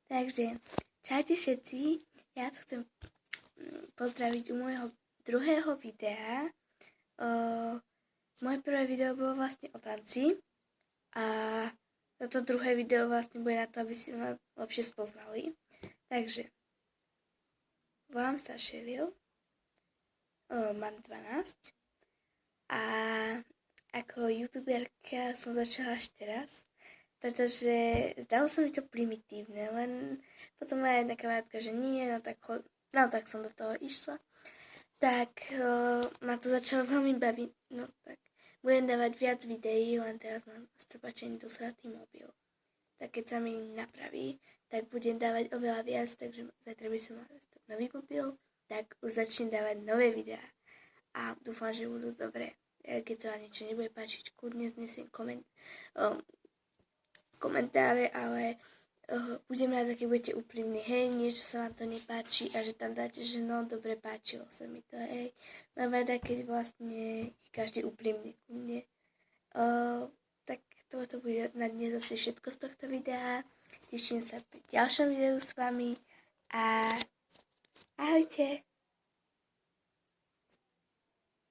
Takže, čaute všetci, ja sa chcem pozdraviť u môjho druhého videa. Moje prvé video bolo vlastne o tanci a toto druhé video vlastne bude na to, aby si ma lepšie spoznali. Takže, volám sa Sheryl, mám 12 a ako youtuberka som začala až teraz, pretože zdalo sa mi to primitívne, len potom moja jedna kamarátka, že nie, no tak som do toho išla. Tak ma to začalo veľmi baviť, no tak budem dávať viac videí, len teraz mám s prepáčením dosratý mobil. Tak keď sa mi napraví, tak budem dávať oveľa viac, takže zajtra by som mala nový mobil, tak už začnem dávať nové videá. A dúfam, že budú dobré. Keď sa vám niečo nebude páčiť, kľudne znesiem komentáre, ale budem ráda, keď budete úprimní, hej, nie, že sa vám to nepáči a že tam dáte, že no, dobre, páčilo sa mi to, hej. Mám rada, keď vlastne každý úprimný ku mne. Tak toto bude na dnes asi všetko z tohto videa. Teším sa pri ďalšom videu s vami a ahojte.